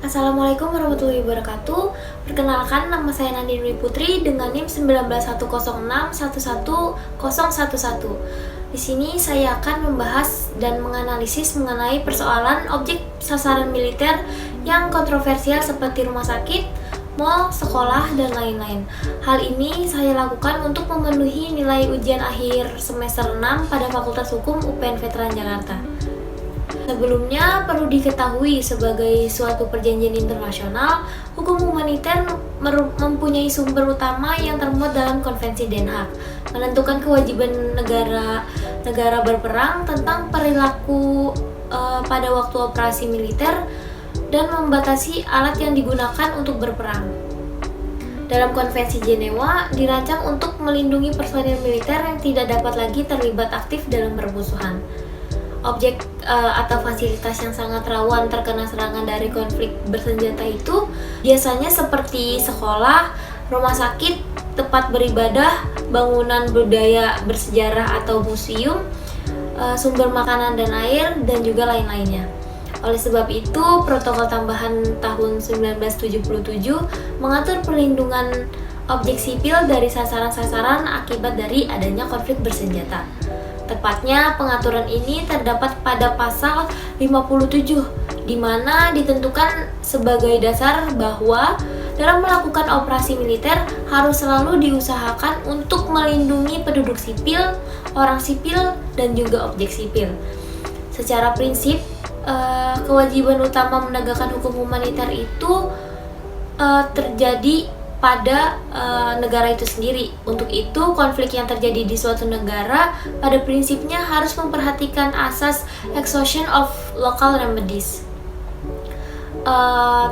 Assalamualaikum warahmatullahi wabarakatuh. Perkenalkan, nama saya Nandini Dwi Putri dengan NIM 19106111011. Di sini saya akan membahas dan menganalisis mengenai persoalan objek sasaran militer yang kontroversial seperti rumah sakit, mal, sekolah, dan lain-lain. Hal ini saya lakukan untuk memenuhi nilai ujian akhir semester 6 pada Fakultas Hukum UPN Veteran Jakarta. Sebelumnya, perlu diketahui sebagai suatu perjanjian internasional, hukum humaniter mempunyai sumber utama yang termuat dalam Konvensi Den Haag, menentukan kewajiban negara berperang tentang perilaku pada waktu operasi militer dan membatasi alat yang digunakan untuk berperang. Dalam Konvensi Jenewa dirancang untuk melindungi personil militer yang tidak dapat lagi terlibat aktif dalam permusuhan. Objek atau fasilitas yang sangat rawan terkena serangan dari konflik bersenjata itu biasanya seperti sekolah, rumah sakit, tempat beribadah, bangunan budaya bersejarah atau museum, sumber makanan dan air, dan juga lain-lainnya. Oleh sebab itu, Protokol Tambahan tahun 1977 mengatur perlindungan objek sipil dari sasaran-sasaran akibat dari adanya konflik bersenjata. Tepatnya, pengaturan ini terdapat pada pasal 57, di mana ditentukan sebagai dasar bahwa dalam melakukan operasi militer harus selalu diusahakan untuk melindungi penduduk sipil, orang sipil, dan juga objek sipil. Secara prinsip, kewajiban utama menegakkan hukum humaniter itu terjadi pada negara itu sendiri. Untuk itu, konflik yang terjadi di suatu negara pada prinsipnya harus memperhatikan asas exhaustion of local remedies,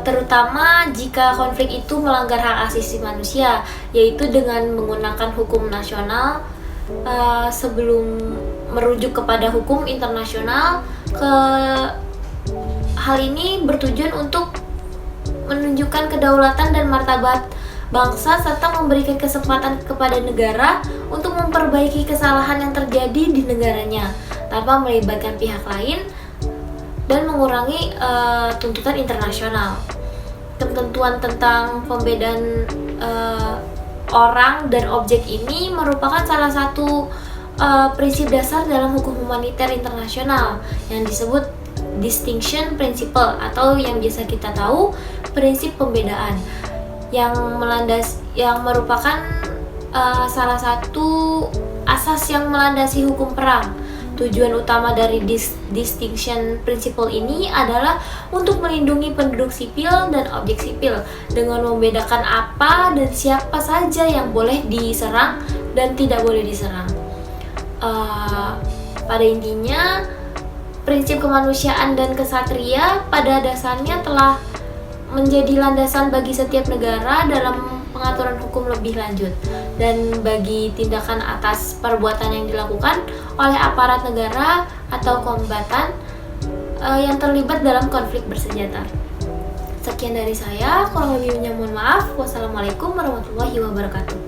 terutama jika konflik itu melanggar hak asasi manusia, yaitu dengan menggunakan hukum nasional sebelum merujuk kepada hukum internasional. Hal ini bertujuan untuk menunjukkan kedaulatan dan martabat bangsa serta memberikan kesempatan kepada negara untuk memperbaiki kesalahan yang terjadi di negaranya tanpa melibatkan pihak lain dan mengurangi tuntutan internasional. Ketentuan tentang pembedaan orang dan objek ini merupakan salah satu prinsip dasar dalam hukum humaniter internasional yang disebut distinction principle atau yang biasa kita tahu prinsip pembedaan, yang merupakan salah satu asas yang melandasi hukum perang. Tujuan utama dari distinction principle ini adalah untuk melindungi penduduk sipil dan objek sipil dengan membedakan apa dan siapa saja yang boleh diserang dan tidak boleh diserang. Pada intinya, prinsip kemanusiaan dan kesatria pada dasarnya telah menjadi landasan bagi setiap negara dalam pengaturan hukum lebih lanjut dan bagi tindakan atas perbuatan yang dilakukan oleh aparat negara atau kombatan yang terlibat dalam konflik bersenjata. Sekian dari saya, kurang lebihnya mohon maaf. Wassalamualaikum warahmatullahi wabarakatuh.